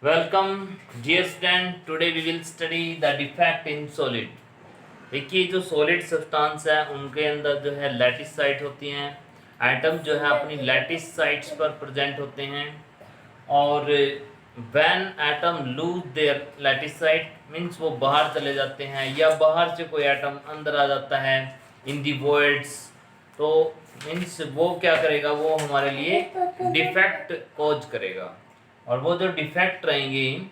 Welcome dear student, today we will study the defect in solid. देखिए, जो solid substance है उनके अंदर जो है लैटिस साइट होती हैं। एटम जो है अपनी लैटिस साइट्स पर प्रेजेंट होते हैं। और when atom lose their lattice site means वो बाहर चले जाते हैं या बाहर से कोई एटम अंदर आ जाता है इन दी वर्ड्स, तो मीन्स वो क्या करेगा, वो हमारे लिए डिफेक्ट कॉज करेगा। और वो जो डिफेक्ट रहेंगे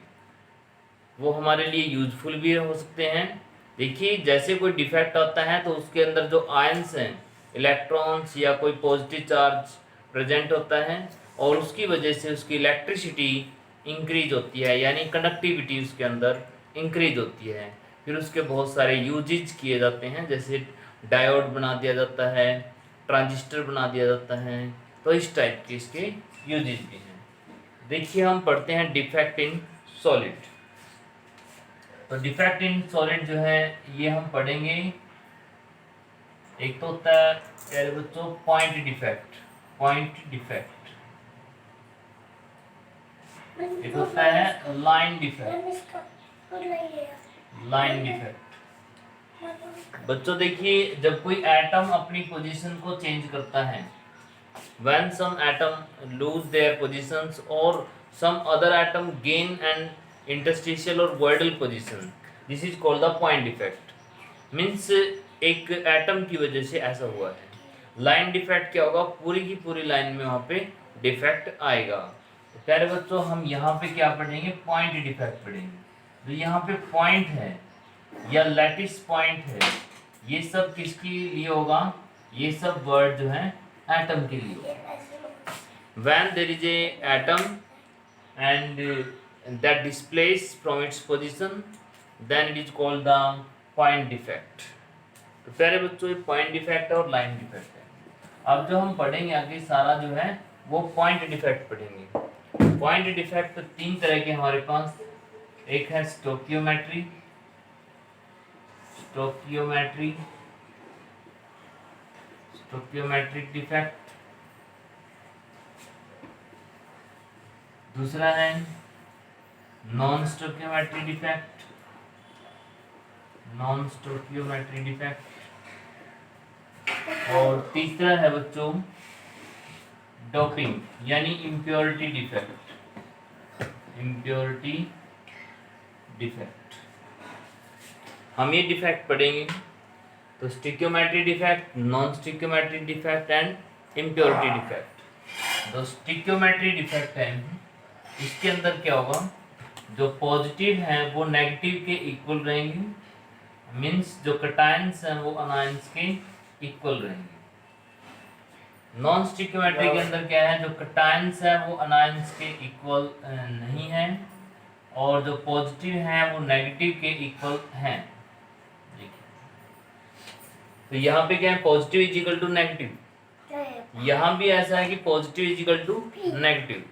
वो हमारे लिए यूजफुल भी हो सकते हैं। देखिए, जैसे कोई डिफेक्ट आता है तो उसके अंदर जो आयंस हैं, इलेक्ट्रॉन्स या कोई पॉजिटिव चार्ज प्रेजेंट होता है और उसकी वजह से उसकी इलेक्ट्रिसिटी इंक्रीज होती है, यानी कंडक्टिविटी उसके अंदर इंक्रीज होती है। फिर उसके बहुत सारे यूजेज किए जाते हैं, जैसे डायोड बना दिया जाता है, ट्रांजिस्टर बना दिया जाता है। तो इस टाइप के इसके यूजेज भी हैं। देखिए, हम पढ़ते हैं डिफेक्ट इन सॉलिड। तो डिफेक्ट इन सॉलिड जो है ये हम पढ़ेंगे। एक तो होता है प्यारे बच्चों पॉइंट डिफेक्ट, एक होता है लाइन डिफेक्ट। बच्चों देखिए, जब कोई एटम अपनी पोजीशन को चेंज करता है, when some atom lose their positions or some other atom gain an interstitial or voidal position, this is called the point defect। means एक एटम की वजह से ऐसा हुआ है। लाइन डिफेक्ट क्या होगा, पूरी की पूरी लाइन में वहाँ पे डिफेक्ट आएगा। तो प्यारे बच्चों, हम यहाँ पे क्या पढ़ेंगे, पॉइंट डिफेक्ट पढ़ेंगे। तो यहाँ पे पॉइंट है या लैटिस पॉइंट है, ये सब किसके लिए होगा, ये सब वर्ड जो है एटम के लिए। when there is a atom and that displays from its position, then it is called the point defect। तो प्यारे बच्चों, ये पॉइंट डिफेक्ट है और लाइन डिफेक्ट है। अब जो हम पढ़ेंगे आगे सारा जो है वो पॉइंट डिफेक्ट पढ़ेंगे। पॉइंट डिफेक्ट तो तीन तरह के हमारे पास, एक है स्टोकियोमेट्री स्टोकियोमेट्रिक डिफेक्ट, दूसरा है नॉन स्टोकियोमेट्रिक डिफेक्ट, और तीसरा है बच्चों डोपिंग यानी इम्प्योरिटी डिफेक्ट। हम ये डिफेक्ट पढ़ेंगे। तो stoichiometry defect, non stoichiometry defect and impurity defect. तो स्टिक्योमेट्री डिफेक्ट है, इसके अंदर क्या होगा, जो पॉजिटिव हैं वो नेगेटिव के इक्वल रहेंगे, मींस जो कटायंस हैं वो अनायंस के इक्वल रहेंगे। नॉन स्टिक्योमेट्री के अंदर क्या है, जो कटायंस हैं वो अनायंस के इक्वल नहीं है और जो पॉजिटिव हैं वो नेगेटिव के इक्वल हैं। तो यहाँ पे क्या है, positive is equal to negative. यहाँ भी ऐसा है कि positive is equal to negative.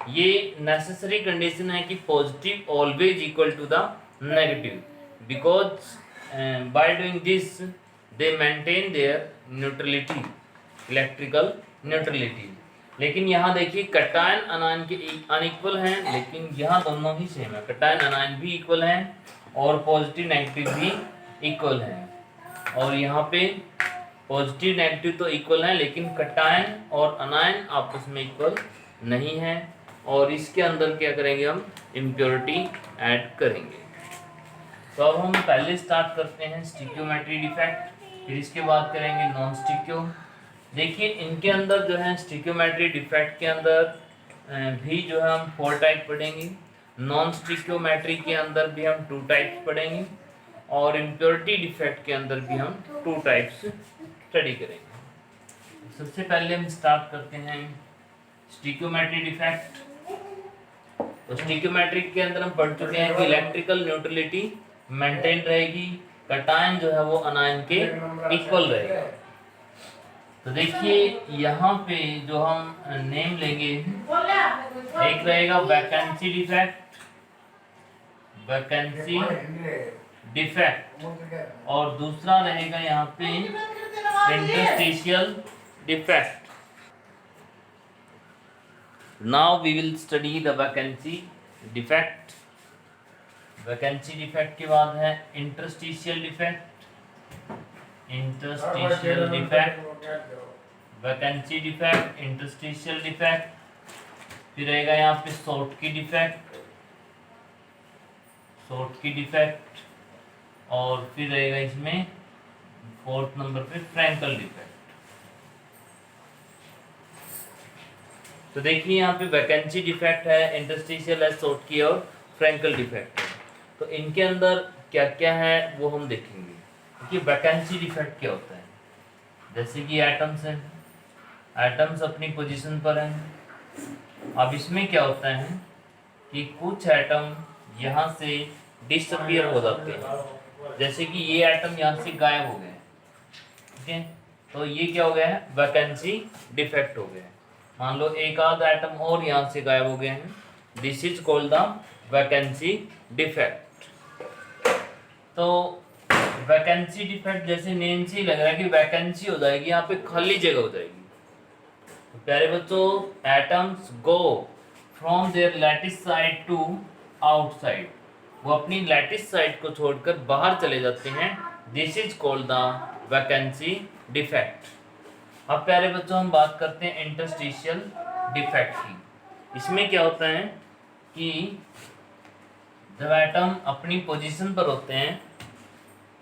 ये नेसेसरी कंडीशन है कि positive always equal to the negative, because by doing this they maintain their neutrality, electrical neutrality. लेकिन यहाँ देखिए, कटायन अनायन के अनइक्वल हैं, लेकिन यहाँ दोनों ही सेम है, कटायन अनायन भी इक्वल हैं और पॉजिटिव नेगेटिव भी इक्वल हैं। और यहाँ पे पॉजिटिव नेगेटिव तो इक्वल हैं, लेकिन कटायन और अनायन आपस में इक्वल नहीं है। और इसके अंदर क्या करेंगे, हम इम्प्योरिटी ऐड करेंगे। तो अब हम पहले स्टार्ट करते हैं स्टिक्योमेट्री डिफेक्ट, फिर इसके बाद करेंगे नॉन स्टिक्यो। देखिए, इनके अंदर जो है स्टिक्योमेट्री डिफेक्ट के अंदर भी जो है हम 4 टाइप पढ़ेंगे, नॉन स्टिक्योमेट्री के अंदर भी हम 2 टाइप्स पढ़ेंगे और इम्प्योरिटी डिफेक्ट के अंदर भी हम 2 टाइप्स स्टडी करेंगे। सबसे पहले हम स्टार्ट करते हैं स्टिक्योमेट्री डिफेक्ट। तो स्टिक्योमेट्रिक के अंदर हम पढ़ चुके हैं कि इलेक्ट्रिकल न्यूट्रलिटी मेंटेन रहेगी, कटायन जो है वो अनायन के इक्वल रहेगा। तो देखिए, यहाँ पे जो हम नेम लेंगे, एक रहेगा वैकेंसी डिफेक्ट और दूसरा रहेगा यहाँ पे interstitial defect. Now we will study the vacancy defect. Vacancy defect के बाद है interstitial defect, interstitial defect, vacancy defect, interstitial defect. फिर रहेगा यहाँ पे शॉर्ट की डिफेक्ट, शॉर्ट की डिफेक्ट, और फिर रहेगा इसमें फोर्थ नंबर पे फ्रैंकल डिफेक्ट। तो देखिए यहाँ पे वैकेंसी डिफेक्ट है, इंटरस्टिशियल है, शॉर्ट की और फ्रैंकल डिफेक्ट है। तो इनके अंदर क्या क्या है वो हम देखेंगे कि वैकेंसी डिफेक्ट क्या होता है। जैसे कि एटम्स हैं, एटम्स अपनी पोजीशन पर हैं। अब इसमें क्या होता है कि कुछ एटम यहाँ से डिसअपीयर हो जाते हैं, जैसे कि ये एटम यहाँ से गायब हो गए, ठीक है, तो ये क्या हो गया है, वैकेंसी डिफेक्ट हो गया है। मान लो एक आध एटम और यहाँ से गायब हो गए हैं, this is called the vacancy defect. तो वैकेंसी डिफेक्ट जैसे नेम से ही लग रहा है कि वैकेंसी हो जाएगी, यहाँ पे खाली जगह हो जाएगी। तो प्यारे बच्चों, atoms go from their lattice site to outside, वो अपनी लैटिस साइड को छोड़कर बाहर चले जाते हैं, this is called the vacancy defect. अब प्यारे बच्चों हम बात करते हैं इंटरस्टिशियल डिफेक्ट की। इसमें क्या होता है कि जब एटम अपनी पोजीशन पर होते हैं,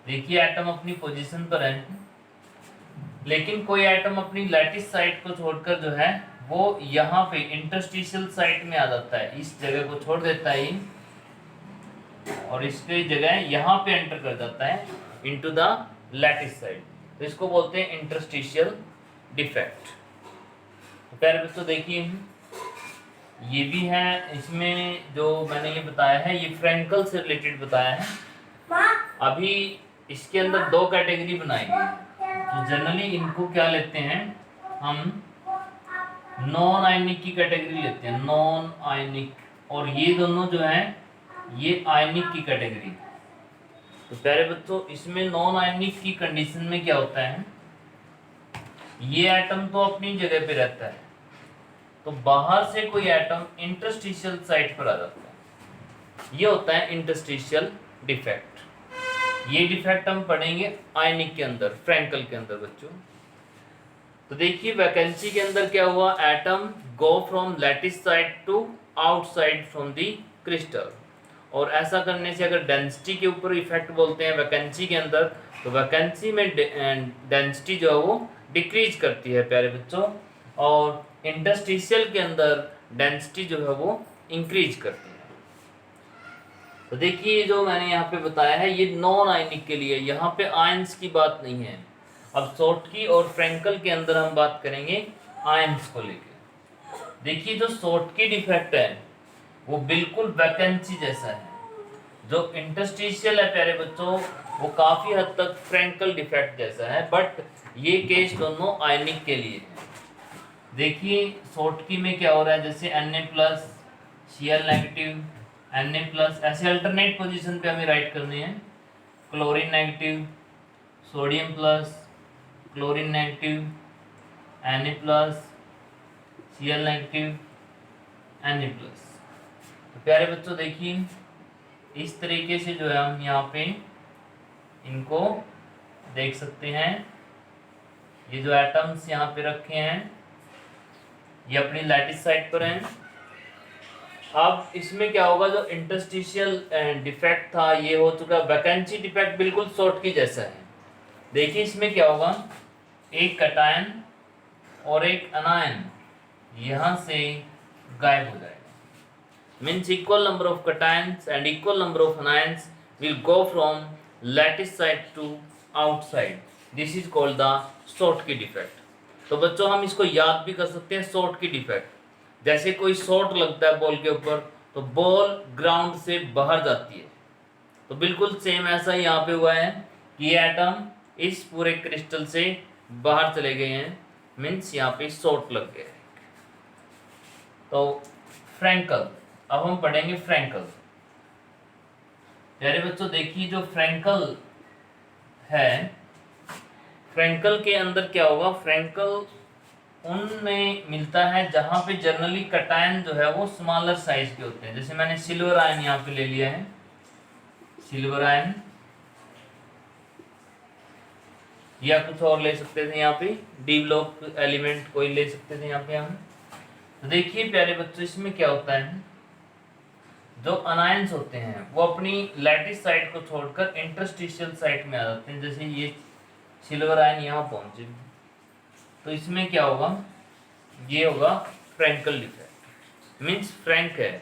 देखिए एटम अपनी पोजीशन पर है, लेकिन कोई एटम अपनी लैटिस साइड को छोड़कर जो है वो यहाँ पे इंटरस्टिशियल साइड में आ जाता है, इस जगह को छोड़ देता है और इसकी जगह यहाँ पे एंटर कर जाता है इनटू द लैटिस साइड, तो इसको बोलते हैं इंटरस्टिशियल डिफेक्ट। तो प्यारे बच्चों देखिए ये भी है, इसमें जो मैंने ये बताया है ये फ्रैंकल से रिलेटेड बताया है। अभी इसके अंदर दो कैटेगरी बनाई गई है, तो जनरली इनको क्या लेते हैं हम, नॉन आयनिक की कैटेगरी लेते हैं, नॉन आयनिक, और ये दोनों जो है ये आयनिक की कैटेगरी। तो प्यारे बच्चों इसमें नॉन आयनिक की कंडीशन में क्या होता है, ये एटम तो अपनी जगह पे रहता है, तो बाहर से कोई एटम इंटरस्टिशियल साइट पर आ जाता है, ये होता है इंटरस्टिशियल डिफेक्ट। ये डिफेक्ट हम पढ़ेंगे आयनिक के अंदर, फ्रैंकल के अंदर बच्चों। तो देखिए वैकेंसी के अंदर क्या हुआ, atom go from lattice site to outside from the crystal, और ऐसा करने से अगर डेंसिटी के ऊपर इफेक्ट बोलते हैं वैकेंसी के अंदर, तो वैकेंसी में डेंसिटी जो है वो डिक्रीज करती है प्यारे बच्चों, और इंटरस्टिशियल के अंदर डेंसिटी जो है वो इंक्रीज करती है। तो देखिए जो मैंने यहाँ पे बताया है ये नॉन आयनिक के लिए, यहाँ पे आयंस की बात नहीं है। अब शॉर्टकी और फ्रैंकल के अंदर हम बात करेंगे आयंस को लेकर। देखिए जो शॉर्टकी डिफेक्ट है वो बिल्कुल वैकेंसी जैसा है, जो इंटरस्टिशियल है प्यारे बच्चों वो काफी हद तक फ्रैंकल डिफेक्ट जैसा है, बट ये केस दोनों आयनिक के लिए है। देखिए शॉर्टकी में क्या हो रहा है, जैसे Na+, Cl नेगेटिव, Na+, ऐसे अल्टरनेट पोजीशन पे हमें राइट करने हैं, chlorine negative, sodium plus, chlorine negative, Na+, Cl negative, Na+। तो प्यारे बच्चों देखिए इस तरीके से जो है हम यहाँ पे इनको देख सकते हैं, ये जो एटम्स यहाँ पे रखे हैं ये अपनी लैटिस साइड पर हैं। अब इसमें क्या होगा, जो इंटरस्टिशियल डिफेक्ट था ये हो चुका, वैकेंसी डिफेक्ट बिल्कुल शॉर्टकी जैसा है। देखिए इसमें क्या होगा, एक कैटायन और एक अनायन यहाँ से गायब हो जाएगा, means equal number of cations and equal number of anions will go from lattice site to outside, this is called the Schottky defect. तो बच्चों हम इसको याद भी कर सकते हैं, शॉर्टकी डिफेक्ट। जैसे कोई शॉट लगता है बॉल के ऊपर तो बॉल ग्राउंड से बाहर जाती है, तो बिल्कुल सेम ऐसा ही यहाँ पे हुआ है कि ये एटम इस पूरे क्रिस्टल से बाहर चले गए हैं, मीन्स यहाँ पे शॉट लग गया है। तो फ्रैंकल, अब हम पढ़ेंगे फ्रैंकल। प्यारे बच्चों देखिए जो फ्रैंकल है, फ्रैंकल के अंदर क्या होगा, फ्रैंकल उनमें मिलता है जहां पे जनरली कटायन जो है वो स्मॉलर साइज के होते हैं। जैसे मैंने सिल्वर आयन यहाँ पे ले लिया है, सिल्वर आयन, या कुछ और ले सकते थे यहाँ पे, डी ब्लॉक एलिमेंट कोई ले सकते थे यहाँ पे हम। तो देखिए प्यारे बच्चों, इसमें क्या होता है, जो अनायंस होते हैं वो अपनी लैटिस साइट को छोड़कर इंटरस्टिशियल साइट में आ जाते हैं। जैसे ये सिल्वर आयन यहाँ पहुंचे, तो इसमें क्या होगा, ये होगा फ्रैंकल डिफेक्ट, मींस फ्रैंक है,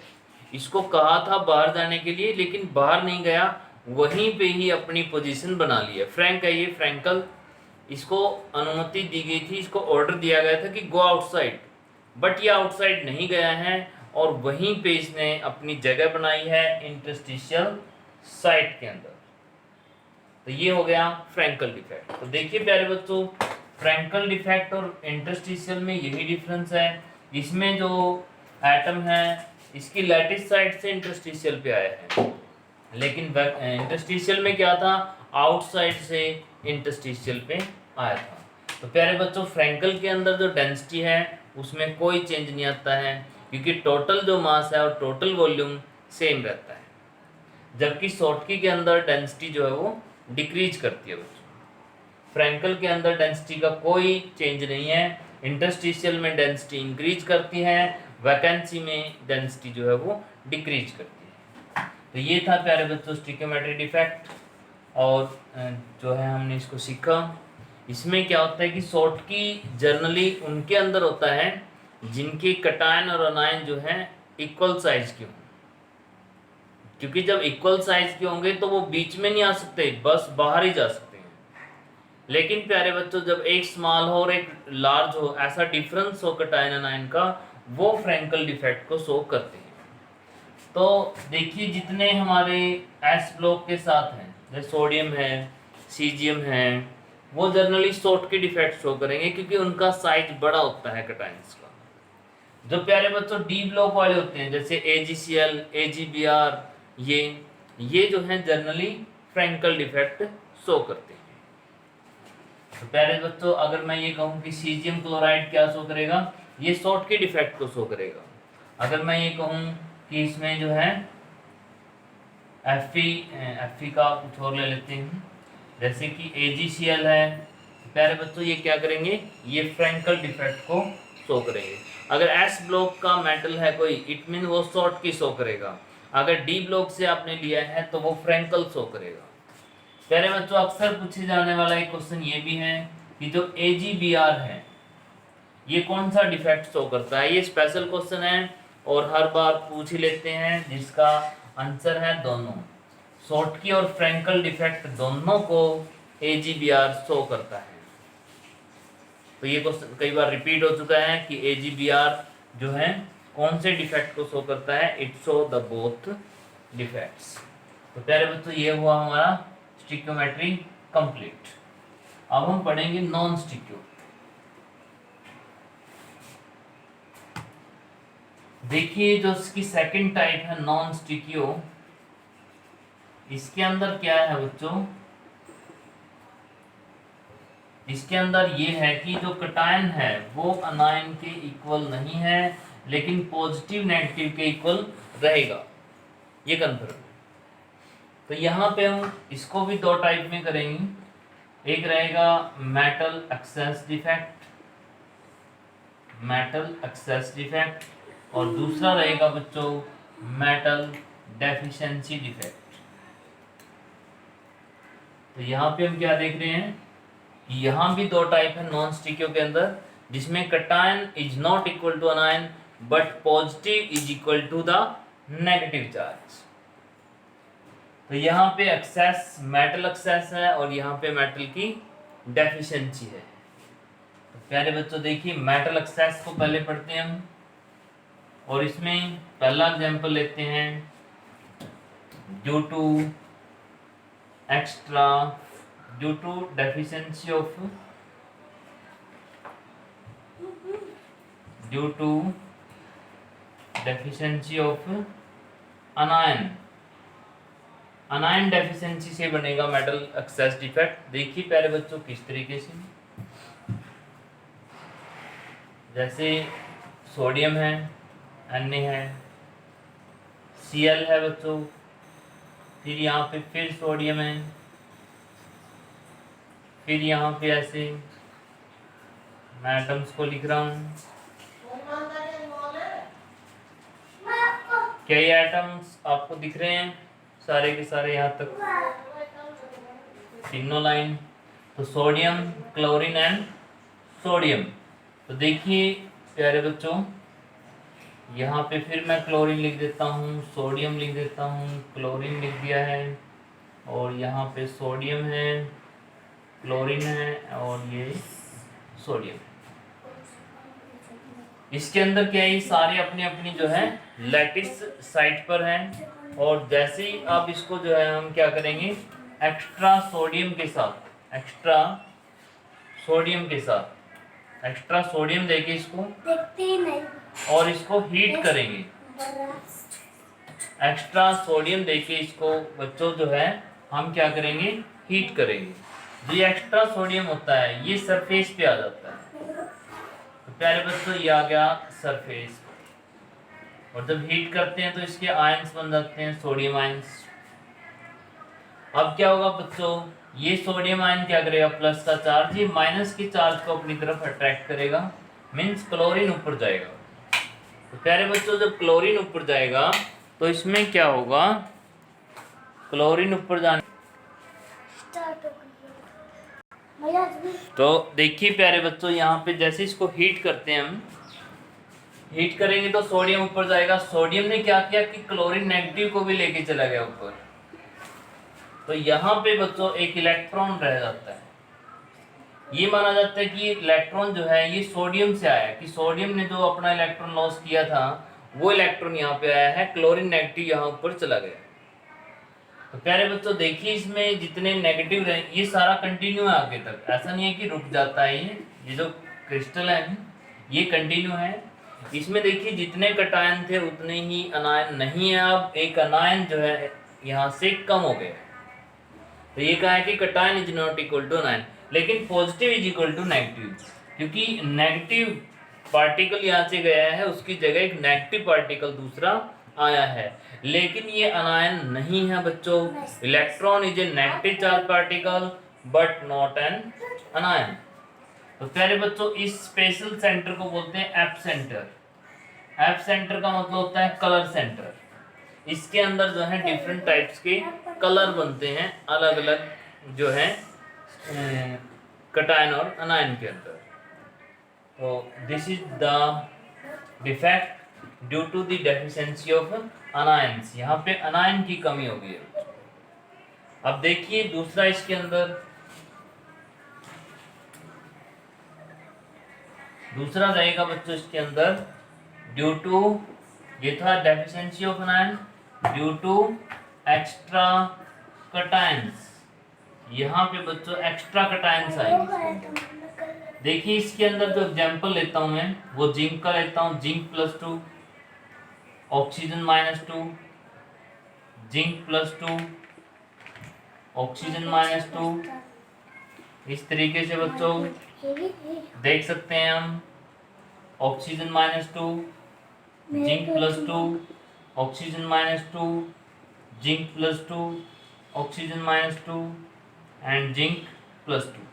इसको कहा था बाहर जाने के लिए लेकिन बाहर नहीं गया, वहीं पे ही अपनी पोजीशन बना लिया। फ्रैंक है ये, फ्रैंकल, इसको अनुमति दी गई थी, इसको ऑर्डर दिया गया था कि गो आउटसाइड, बट ये आउटसाइड नहीं गया है और वहीं पे इसने अपनी जगह बनाई है इंटरस्टिशियल साइट के अंदर। तो ये हो गया फ्रैंकल डिफेक्ट। तो देखिए प्यारे बच्चों, फ्रैंकल डिफेक्ट और इंटरस्टिशियल में यही डिफरेंस है। इसमें जो एटम है इसकी लैटिस साइड से इंटरस्टिशियल पे आया है, लेकिन इंटरस्टिशियल में क्या था, आउटसाइड से इंटरस्टिशियल पे आया था। तो प्यारे बच्चों, फ्रैंकल के अंदर जो डेंसिटी है उसमें कोई चेंज नहीं आता है, क्योंकि टोटल जो मास है और टोटल वॉल्यूम सेम रहता है, जबकि शॉर्टकी के अंदर डेंसिटी जो है वो डिक्रीज करती है बच्चों। फ्रैंकल के अंदर डेंसिटी का कोई चेंज नहीं है, इंटरस्टिशियल में डेंसिटी इंक्रीज करती है, वैकेंसी में डेंसिटी जो है वो डिक्रीज करती है। तो ये था प्यारे बच्चों स्टिकियोमेट्री डिफेक्ट, और जो है हमने इसको सीखा। इसमें क्या होता है कि शॉर्टकी जर्नली उनके अंदर होता है जिनकी कटायन और अनायन जो है इक्वल साइज के हों, क्योंकि जब इक्वल साइज के होंगे तो वो बीच में नहीं आ सकते, बस बाहर ही जा सकते हैं। लेकिन प्यारे बच्चों, जब एक स्मॉल हो और एक लार्ज हो, ऐसा डिफरेंस हो कटायन अनायन का, वो फ्रैंकल डिफेक्ट को शो करते हैं। तो देखिए, जितने हमारे एस ब्लॉक के साथ हैं, जैसे सोडियम है, सीजियम है, वो जनरली शॉर्टकी डिफेक्ट शो करेंगे क्योंकि उनका साइज बड़ा होता है कटायंस का। जो प्यारे बच्चों डी ब्लॉक वाले होते हैं, जैसे AgCl, AgBr, ये जो है जनरली फ्रैंकल डिफेक्ट शो करते हैं। तो प्यारे बच्चों, अगर मैं ये कहूँ कि सीजियम क्लोराइड क्या शो करेगा, ये शॉर्टकी डिफेक्ट को शो करेगा। अगर मैं ये कहूँ कि इसमें जो है Fe का कुछ और ले लेते हैं, जैसे कि AgCl है, प्यारे बच्चों ये क्या करेंगे, ये फ्रैंकल डिफेक्ट को शो करेंगे। अगर S ब्लॉक का मेटल है कोई, इट मीन वो शॉर्टकी शो करेगा। अगर D ब्लॉक से आपने लिया है तो वो फ्रैंकल शो करेगा। प्यारे बच्चों, अक्सर पूछे जाने वाला एक क्वेश्चन ये भी है कि जो AgBr है ये कौन सा डिफेक्ट शो करता है। ये स्पेशल क्वेश्चन है और हर बार पूछ ही लेते हैं, जिसका आंसर है दोनों। शॉर्टकी और फ्रैंकल डिफेक्ट दोनों को AgBr शो करता है। तो ये क्वेश्चन कई बार रिपीट हो चुका है कि AgBr जो है कौन से डिफेक्ट को शो करता है, it show the both defects. तो प्यारे बच्चों, ये हुआ हमारा स्टिकियोमेट्री कंप्लीट। अब हम पढ़ेंगे नॉन स्टिकियो। देखिए, जो इसकी सेकंड टाइप है नॉन स्टिकियो, इसके अंदर क्या है बच्चों, इसके अंदर ये है कि जो कटायन है वो अनायन के इक्वल नहीं है, लेकिन पॉजिटिव नेगेटिव के इक्वल रहेगा, ये कंफर्म है। तो यहाँ पे हम इसको भी दो टाइप में करेंगे। एक रहेगा metal access defect, metal access defect, और दूसरा रहेगा बच्चों मेटल डेफिशिएंसी डिफेक्ट। तो यहाँ पे हम क्या देख रहे हैं कि यहाँ भी दो टाइप है नॉन स्टिकियो के अंदर, जिसमें cation is not equal to anion but positive is equal to the negative charge. तो यहाँ पे एक्सेस मेटल एक्सेस है और यहाँ पे मेटल की डेफिशिएंसी है। तो प्यारे बच्चों देखिए, मेटल एक्सेस को पहले पढ़ते हैं हम, और इसमें पहला एग्जांपल लेते हैं, due to deficiency of anion deficiency से बनेगा मेटल एक्सेस डिफेक्ट। देखिए प्यारे बच्चों किस तरीके से, जैसे सोडियम है, Na है, Cl है बच्चों, फिर यहाँ पे फिर सोडियम है, फिर यहाँ पे ऐसे मैं एटम्स को लिख रहा हूँ, कई एटम्स आपको दिख रहे हैं सारे के सारे यहाँ तक तीनों लाइन। तो सोडियम, क्लोरीन एंड सोडियम। तो देखिए प्यारे बच्चों, यहाँ पे फिर मैं क्लोरीन लिख देता हूँ, सोडियम लिख देता हूँ, क्लोरीन लिख दिया है, और यहाँ पे सोडियम है, क्लोरीन है, और ये सोडियम। इसके अंदर क्या है, ये सारे अपनी अपनी जो है लैटिस साइट पर हैं, और जैसे ही आप इसको जो है हम क्या करेंगे, एक्स्ट्रा सोडियम के साथ, एक्स्ट्रा सोडियम देके इसको देखते ही नहीं, और इसको हीट करेंगे। एक्स्ट्रा सोडियम देके इसको बच्चों जो है हम क्या करेंगे, हीट करेंगे। जो ये एक्स्ट्रा सोडियम होता है ये सरफेस पे आ जाता है। तो प्यारे बच्चों ये आ गया सरफेस, और जब हीट करते हैं तो इसके आयंस बन जाते हैं, सोडियम आयंस। अब क्या होगा बच्चों, ये सोडियम आयन क्या करेगा, प्लस का चार्ज ये माइनस के चार्ज को अपनी तरफ अट्रैक्ट करेगा, मींस क्लोरीन ऊपर जाएगा। तो प्यारे बच्चों जब क्लोरीन ऊपर जाएगा तो इसमें क्या होगा, क्लोरीन ऊपर जाने, तो देखिए प्यारे बच्चों यहाँ पे जैसे इसको हीट करते हैं हम, हीट करेंगे तो सोडियम ऊपर जाएगा। सोडियम ने क्या किया कि क्लोरीन नेगेटिव को भी लेके चला गया ऊपर, तो यहाँ पे बच्चों एक इलेक्ट्रॉन रह जाता है। ये माना जाता है कि इलेक्ट्रॉन जो है ये सोडियम से आया है, कि सोडियम ने जो अपना इलेक्ट्रॉन लॉस किया था वो इलेक्ट्रॉन यहाँ पे आया है, क्लोरीन नेगेटिव यहाँ ऊपर चला गया। तो प्यारे बच्चों देखिए इसमें जितने नेगेटिव रहे ये सारा कंटिन्यू है आगे तक, ऐसा नहीं है कि रुक जाता है। ये जो क्रिस्टल है ये कंटिन्यू है। इसमें देखिए जितने कटायन थे उतने ही अनायन नहीं है। अब एक अनायन जो है यहाँ से कम हो गया, तो ये कहा है कि cation is not equal to anion, लेकिन positive is equal to negative, क्योंकि नेगेटिव पार्टिकल यहाँ से गया है उसकी जगह एक नेगेटिव पार्टिकल दूसरा आया है, लेकिन ये अनायन नहीं है बच्चों। Electron is a negative charge particle but not an अनायन। तो प्यारे बच्चों इस स्पेशल सेंटर को बोलते हैं एप सेंटर। एप सेंटर का मतलब होता है कलर सेंटर। इसके अंदर जो है डिफरेंट टाइप्स के कलर बनते हैं अलग अलग जो है कटायन और अनायन के अंदर। तो this is the defect due to the deficiency of anions. यहाँ पे अनायन की कमी हो गई है। अब देखिए दूसरा इसके अंदर, दूसरा रहेगा बच्चों इसके अंदर ड्यू टू, ये था deficiency of anion, due to extra cations. यहाँ पे बच्चों एक्स्ट्रा कटायंस आएंगे। देखिए इसके अंदर जो एग्जांपल लेता हूं मैं वो जिंक का लेता हूं, जिंक +2, ऑक्सीजन -2, जिंक +2, ऑक्सीजन -2। इस तरीके से बच्चों देख सकते हैं हम, oxygen -2, zinc +2, oxygen -2, zinc +2, oxygen -2 and zinc +2।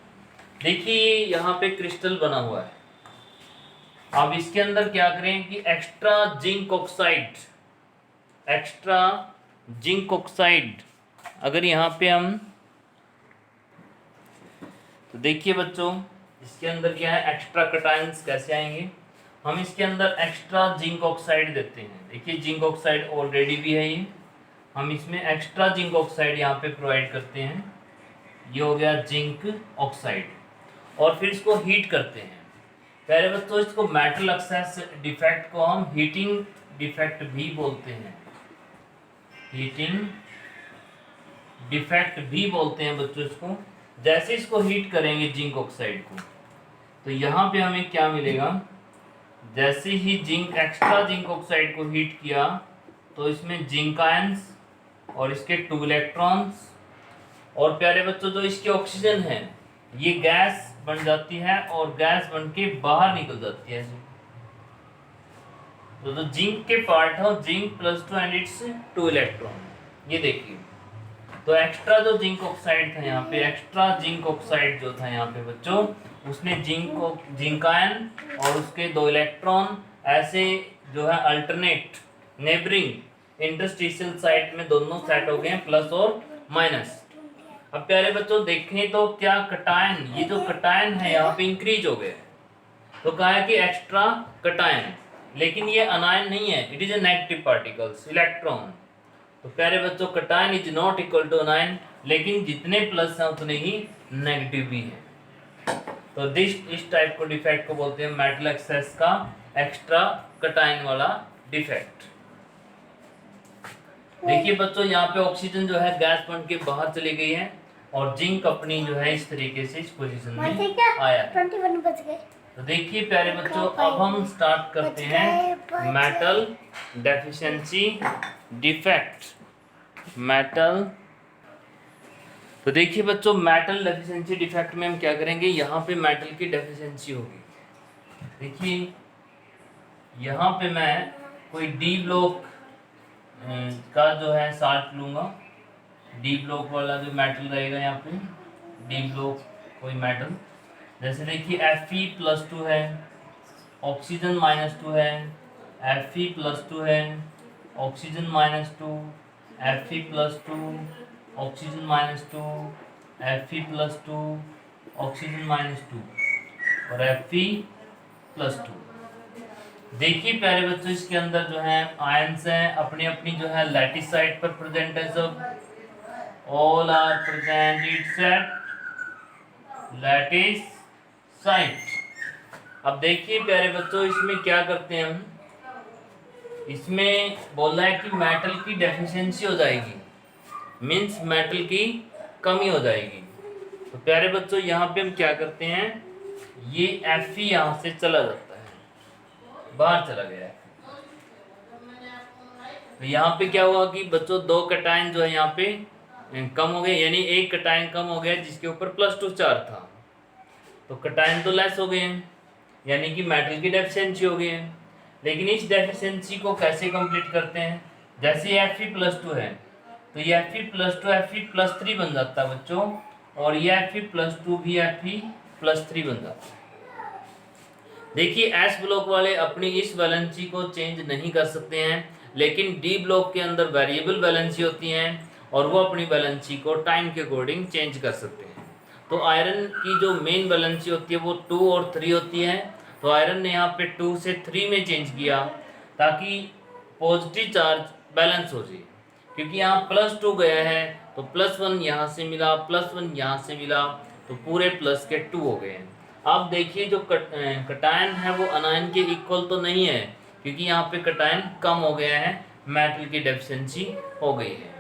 देखिए यहाँ पे क्रिस्टल बना हुआ है। अब इसके अंदर क्या करें कि एक्स्ट्रा जिंक ऑक्साइड अगर यहाँ पे हम, तो देखिए बच्चों इसके अंदर क्या है, एक्स्ट्रा कटायंस कैसे आएंगे। हम इसके अंदर एक्स्ट्रा जिंक ऑक्साइड देते हैं। देखिए जिंक ऑक्साइड ऑलरेडी भी है, ये हम इसमें एक्स्ट्रा जिंक ऑक्साइड यहाँ पे प्रोवाइड करते हैं। ये हो गया जिंक ऑक्साइड, और फिर इसको हीट करते हैं। पहले बच्चों इसको मेटल एक्सेस डिफेक्ट को हम हीटिंग डिफेक्ट भी बोलते हैं, हीटिंग डिफेक्ट भी बोलते हैं बच्चों इसको। जैसे इसको हीट करेंगे जिंक ऑक्साइड को, तो यहाँ पे हमें क्या मिलेगा, जैसे ही एक्स्ट्रा जिंक ऑक्साइड को हीट किया तो इसमें जिंक आयंस और इसके 2 इलेक्ट्रॉन्स, और प्यारे बच्चों जो इसके ऑक्सीजन है ये गैस बन जाती है और गैस बन के बाहर निकल जाती है। तो जो जिंक के पार्ट है जिंक +2 एंड इट्स 2 इलेक्ट्रॉन, ये देखिए। तो एक्स्ट्रा जो जिंक ऑक्साइड था यहाँ पे, एक्स्ट्रा जिंक ऑक्साइड जो था यहाँ पे बच्चों, उसने जिंक आयन और उसके 2 इलेक्ट्रॉन ऐसे जो है अल्टरनेट नेबरिंग इंटरस्टिशियल साइट में दोनों सेट हो गए हैं, प्लस और माइनस। अब प्यारे बच्चों देखें तो क्या कटायन, ये जो कटायन है यहाँ पे इंक्रीज हो गए, तो कहा है कि एक्स्ट्रा कटायन, लेकिन ये अनायन नहीं है, it is a negative particles electron. तो प्यारे बच्चों cation is not equal to anion, लेकिन जितने प्लस हैं उतने ही नेगेटिव भी हैं। तो इस टाइप को डिफेक्ट को बोलते हैं मेटल एक्सेस का एक्स्ट्रा कटायन वाला डिफेक्ट। देखिए बच्चों यहाँ पे ऑक्सीजन जो है गैस बन के बाहर चली गई है और जिंक अपनी जो है इस तरीके से इस पोजीशन में आया है। 21 बच गए। तो देखिए प्यारे बच्चों अब हम स्टार्ट करते हैं मेटल डेफिशिएंसी डिफेक्ट। मेटल, तो देखिए बच्चों मेटल डेफिशिएंसी डिफेक्ट में हम क्या करेंगे, यहाँ पे मेटल की डेफिशिएंसी होगी। देखिए यहाँ पे मैं कोई डी ब्लॉक का जो है साल्ट लूँगा, डी ब्लॉक वाला जो मेटल रहेगा यहाँ पे, डी ब्लॉक कोई मेटल, जैसे देखिए Fe+2 है, ऑक्सीजन -2 है, Fe+2 है, oxygen -2, Fe+2, oxygen -2, Fe+2, oxygen -2 और Fe+2। देखिए प्यारे बच्चों इसके अंदर जो है आयंस हैं अपनी अपनी जो है लैटिस साइड पर प्रेजेंट है, सब all are present it's at lattice site. अब देखिए प्यारे बच्चों इसमें क्या करते हैं हम, इसमें बोल रहा है कि मेटल की डेफिशिएंसी हो जाएगी, मींस मेटल की कमी हो जाएगी। तो प्यारे बच्चों यहाँ पे हम क्या करते हैं, ये Fe यहाँ से चला जाता है, बाहर चला गया है। तो यहाँ पे क्या हुआ कि बच्चों 2 कटायन जो है यहाँ पे कम हो गए, यानी एक कटायन कम हो गया जिसके ऊपर +2 चार्ज था, तो कटायन तो लेस हो गए हैं, यानी कि मेटल की डेफिशिएंसी हो गई है। लेकिन इस डेफिशिएंसी को कैसे कंप्लीट करते हैं, जैसे Fe+2 है तो ये Fe+2 Fe+3 बन जाता है बच्चों, और ये Fe+2 भी Fe+3 बन जाता है। देखिए एस ब्लॉक वाले अपनी इस वैलेंसी को चेंज नहीं कर सकते हैं, लेकिन डी ब्लॉक के अंदर वेरिएबल वैलेंसी होती हैं और वो अपनी वैलेंसी को टाइम के अकॉर्डिंग चेंज कर सकते हैं। तो आयरन की जो मेन वैलेंसी होती है वो 2 और 3 होती है, तो आयरन ने यहाँ पे 2 से 3 में चेंज किया ताकि पॉजिटिव चार्ज बैलेंस हो जाए, क्योंकि यहाँ +2 गया है तो +1 यहाँ से मिला, +1 यहाँ से मिला, तो पूरे प्लस के 2 हो गए हैं। अब देखिए जो कटायन है वो अनायन के इक्वल तो नहीं है, क्योंकि यहाँ पे कटायन कम हो गया है, मेटल की डेफिशिएंसी हो गई है।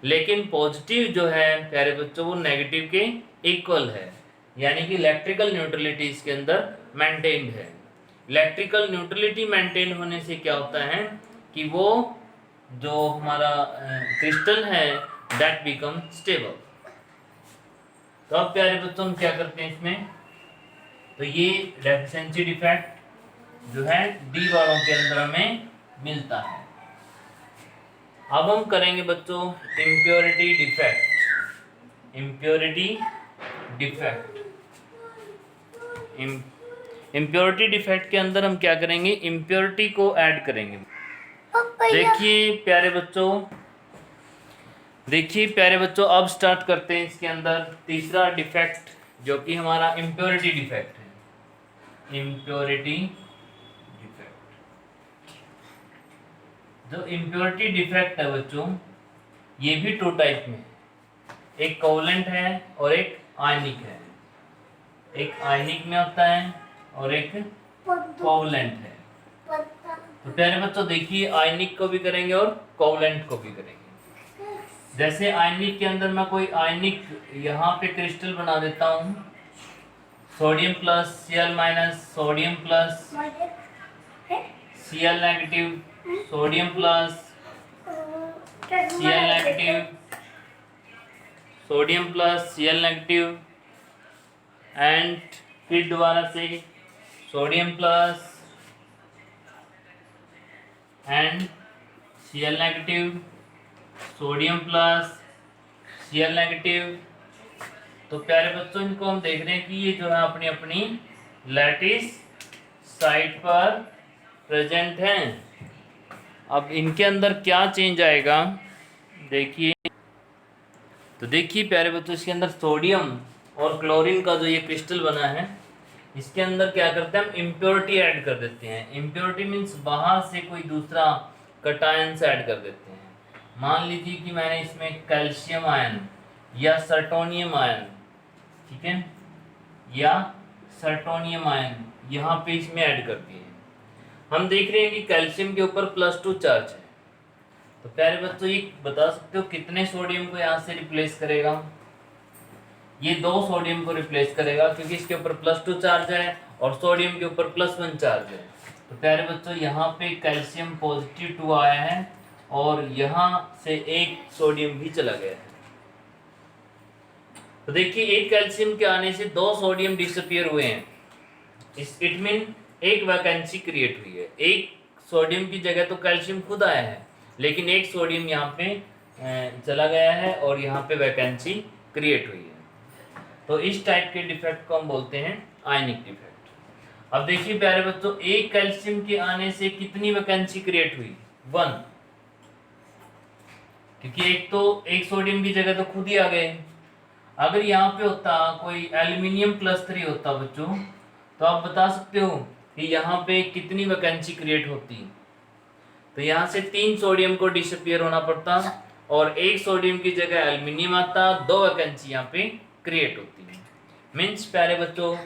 लेकिन पॉजिटिव जो है प्यारे बच्चों वो नेगेटिव के इक्वल है, यानी कि इलेक्ट्रिकल न्यूट्रलिटी इसके अंदर मेंटेन्ड है। इलेक्ट्रिकल न्यूट्रलिटी मेंटेन होने से क्या होता है कि वो जो हमारा क्रिस्टल है दैट बिकम स्टेबल। तो अब प्यारे बच्चों हम क्या करते हैं इसमें, तो ये डेफिशिएंसी डिफेक्ट जो है डी वालों के अंदर हमें मिलता है। अब हम करेंगे बच्चों impurity defect. Impurity defect, impurity defect के अंदर हम क्या करेंगे, इम्प्योरिटी को ऐड करेंगे। देखिए प्यारे बच्चों अब स्टार्ट करते हैं इसके अंदर तीसरा डिफेक्ट जो कि हमारा इम्प्योरिटी डिफेक्ट है। इम्प्योरिटी डिफेक्ट, जो इम्प्योरिटी डिफेक्ट है बच्चों ये भी 2 टाइप में, एक कोवलेंट है और एक आयनिक है। एक आयनिक में होता है और एक कोवलेंट है। तो प्यारे बच्चों देखिए आयनिक को भी करेंगे और कोवलेंट को भी करेंगे। जैसे आयनिक के अंदर मैं कोई आयनिक यहाँ पे क्रिस्टल बना देता हूँ, sodium plus Cl minus, sodium plus Cl negative, sodium plus Cl negative, sodium plus Cl negative and फिर दोबारा से sodium plus and Cl negative, sodium plus Cl negative. तो प्यारे बच्चों इनको हम देख रहे हैं कि ये जो है अपनी अपनी लैटिस साइट पर प्रेजेंट हैं। अब इनके अंदर क्या चेंज आएगा देखिए। तो देखिए प्यारे बच्चों, इसके अंदर सोडियम और क्लोरीन का जो ये क्रिस्टल बना है, इसके अंदर क्या करते हैं हम इम्प्योरिटी ऐड कर देते हैं। इम्प्योरिटी मीन्स बाहर से कोई दूसरा कटायंस ऐड कर देते हैं। मान लीजिए कि मैंने इसमें कैल्शियम आयन या सर्टोनियम आयन, ठीक है, या सर्टोनियम आयन यहाँ पे इसमें ऐड कर दिए हैं। हम देख रहे हैं कि कैल्शियम के ऊपर +2 चार्ज है। तो प्यारे बच्चों ये बता सकते हो कितने सोडियम को यहाँ से रिप्लेस करेगा? ये 2 सोडियम को रिप्लेस करेगा क्योंकि इसके ऊपर +2 चार्ज है और सोडियम के ऊपर +1 चार्ज है। तो प्यारे बच्चों यहाँ पे कैल्शियम +2 आया है और यहाँ से 1 सोडियम भी चला गया है। तो देखिए 1 कैल्शियम के आने से 2 सोडियम डिसअपीयर हुए हैं। इट मीन 1 वैकेंसी क्रिएट हुई है। 1 सोडियम की जगह तो कैल्शियम खुद आया है, लेकिन 1 सोडियम यहाँ पे चला गया है और यहाँ पे वैकेंसी क्रिएट हुई है। तो इस टाइप के डिफेक्ट को हम बोलते हैं आयनिक डिफेक्ट। अब देखिए प्यारे बच्चों, 1 कैल्शियम के आने से कितनी वैकेंसी क्रिएट हुई? 1, क्योंकि एक सोडियम की जगह तो खुद ही आ गए। अगर यहाँ पे होता कोई एल्यूमिनियम +3 होता बच्चों, तो आप बता सकते हो कि यहाँ पे कितनी वैकेंसी क्रिएट होती? तो यहाँ से 3 सोडियम को डिसअपीयर होना पड़ता और 1 सोडियम की जगह एल्यूमिनियम आता, 2 वैकेंसी यहाँ पे क्रिएट होती है। मीन्स प्यारे बच्चों,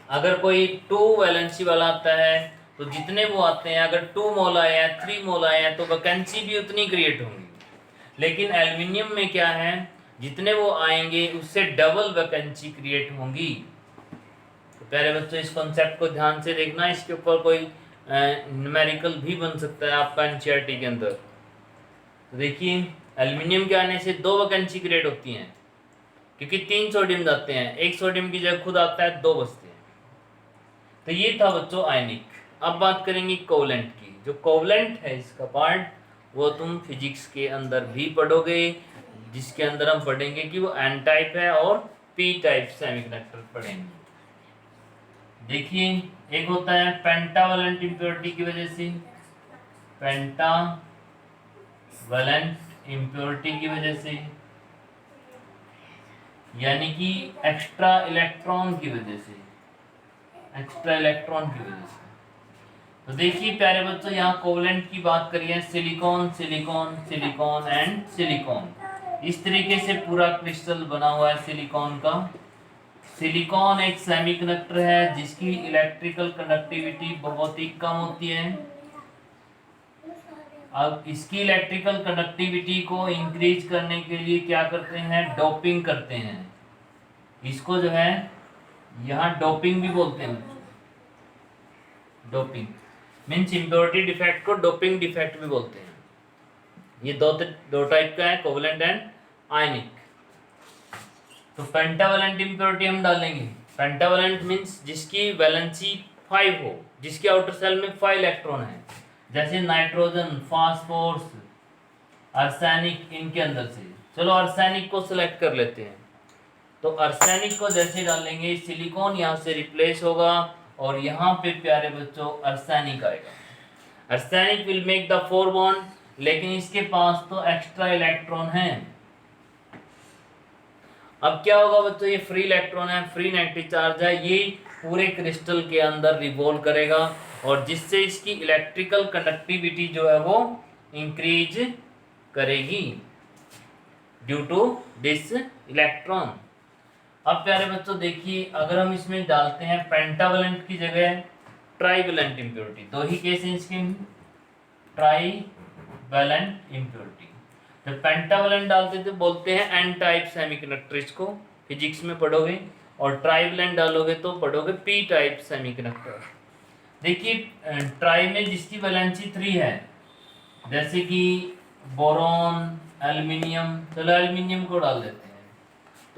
अगर कोई 2 वैलेंसी वाला आता है तो जितने वो आते हैं, अगर 2 मोल आए हैं, 3 मोल आए हैं, तो वैकेंसी भी उतनी क्रिएट होंगी। लेकिन एल्यूमिनियम में क्या है, जितने वो आएंगे उससे डबल वैकेंसी क्रिएट होंगी। तो प्यारे बच्चों इस कॉन्सेप्ट को ध्यान से देखना, इसके ऊपर कोई न्यूमेरिकल भी बन सकता है आपका एनसीईआरटी के अंदर। तो देखिए एल्यूमिनियम के आने से 2 वैकेंसी क्रिएट होती हैं क्योंकि 3 सोडियम जाते हैं, 1 सोडियम की जगह खुद आता है, 2 बचते हैं। तो ये था बच्चों आयनिक। अब बात करेंगे कोवलेंट की। जो कोवलेंट है इसका पार्ट, वो तुम फिजिक्स के अंदर भी पढ़ोगे, जिसके अंदर हम पढ़ेंगे कि वो एन टाइप है और पी टाइप सेमीकंडक्टर पढ़ेंगे। देखिए एक होता है पेंटावलेंट इम्प्योरिटी की वजह से, पेंटावलेंट इम्प्योरिटी की वजह से, यानी कि एक्स्ट्रा इलेक्ट्रॉन की वजह से, एक्स्ट्रा इलेक्ट्रॉन की वजह से। तो देखिए प्यारे बच्चों, यहाँ कोवलेंट की बात करिए, silicon silicon silicon and silicon, इस तरीके से पूरा क्रिस्टल बना हुआ है सिलिकॉन का। सिलिकॉन एक सेमीकंडक्टर है जिसकी इलेक्ट्रिकल कंडक्टिविटी बहुत ही कम होती है। अब इसकी इलेक्ट्रिकल कंडक्टिविटी को इंक्रीज करने के लिए क्या करते हैं, डोपिंग करते हैं। इसको जो है यहाँ डोपिंग भी बोलते हैं। डोपिंग मीन्स इम्प्योरिटी डिफेक्ट को डोपिंग डिफेक्ट भी बोलते हैं। ये दो टाइप का है, कोवलेंट एंड आयनिक। तो पेंटावलेंट इम्प्योरिटी हम डालेंगे। पेंटावलेंट मीन्स जिसकी वैलेंसी 5 हो, जिसके आउटर सेल में 5 इलेक्ट्रॉन है, जैसे नाइट्रोजन, फास्फोरस, आर्सेनिक, इनके अंदर से। चलो आर्सेनिक को सिलेक्ट कर लेते हैं। तो आर्सेनिक को जैसे डालेंगे, सिलिकॉन यहाँ से रिप्लेस होगा और यहाँ पे प्यारे बच्चों आर्सेनिक आएगा। Arsenic will make the 4 bond, लेकिन इसके पास तो एक्स्ट्रा इलेक्ट्रॉन है। अब क्या होगा बच्चों, ये फ्री इलेक्ट्रॉन है, फ्री नेगेटिव चार्ज है, ये पूरे क्रिस्टल के अंदर रिवॉल्व करेगा और जिससे इसकी इलेक्ट्रिकल कंडक्टिविटी जो है वो इंक्रीज करेगी ड्यू टू दिस इलेक्ट्रॉन। अब प्यारे बच्चों देखिए, अगर हम इसमें डालते हैं पेंटावलेंट की जगह ट्राइवेलेंट इम्प्योरिटी, 2 ही केस हैं इसके, ट्राइवेलेंट इम्प्योरिटी। जब पेंटावलेंट डालते थे बोलते हैं एन टाइप सेमीकंडक्टर, इसको फिजिक्स में पढ़ोगे, और ट्राइवेलेंट डालोगे तो पढ़ोगे पी टाइप सेमीकंडक्टर। देखिए ट्राई में जिसकी वैलेंसी 3 है, जैसे कि बोरॉन, एल्युमिनियम, चलो एल्युमिनियम को डाल देते हैं।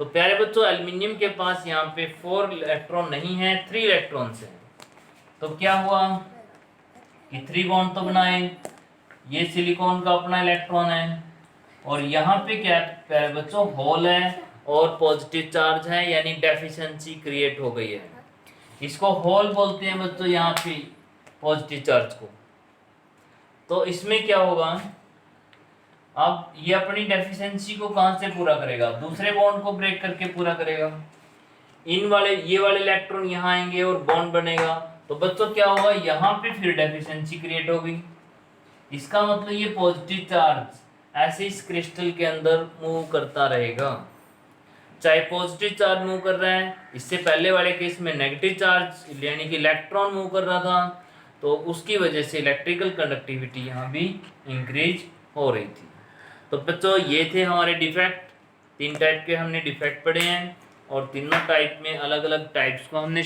तो प्यारे बच्चों एल्युमिनियम के पास यहाँ पे 4 इलेक्ट्रॉन नहीं है, 3 इलेक्ट्रॉन्स हैं। तो क्या हुआ कि 3 बॉन्ड तो बनाए, ये सिलिकॉन का अपना इलेक्ट्रॉन है और यहाँ पे क्या प्यारे बच्चों होल है और पॉजिटिव चार्ज है, यानी डेफिशिएंसी क्रिएट हो गई है। इसको होल बोलते हैं बच्चों यहाँ पे पॉजिटिव चार्ज को। तो इसमें क्या होगा, अब ये अपनी डेफिशिएंसी को कहां से पूरा करेगा, दूसरे बॉन्ड को ब्रेक करके पूरा करेगा। इन वाले ये वाले इलेक्ट्रॉन यहाँ आएंगे और बॉन्ड बनेगा। तो बच्चों क्या होगा, यहाँ पे फिर डेफिशिएंसी क्रिएट होगी। इसका मतलब ये पॉजिटिव चार्ज ऐसे इस क्रिस्टल के अंदर मूव करता रहेगा, चाहे पॉजिटिव चार्ज मूव कर रहा है। इससे पहले वाले केस में नेगेटिव चार्ज यानी कि इलेक्ट्रॉन मूव कर रहा था, तो उसकी वजह से इलेक्ट्रिकल कंडक्टिविटी यहाँ भी इंक्रीज हो रही थी। तो बच्चों ये थे हमारे डिफेक्ट, 3 टाइप के हमने डिफेक्ट पढ़े हैं और तीनों टाइप में अलग अलग टाइप्स को हमने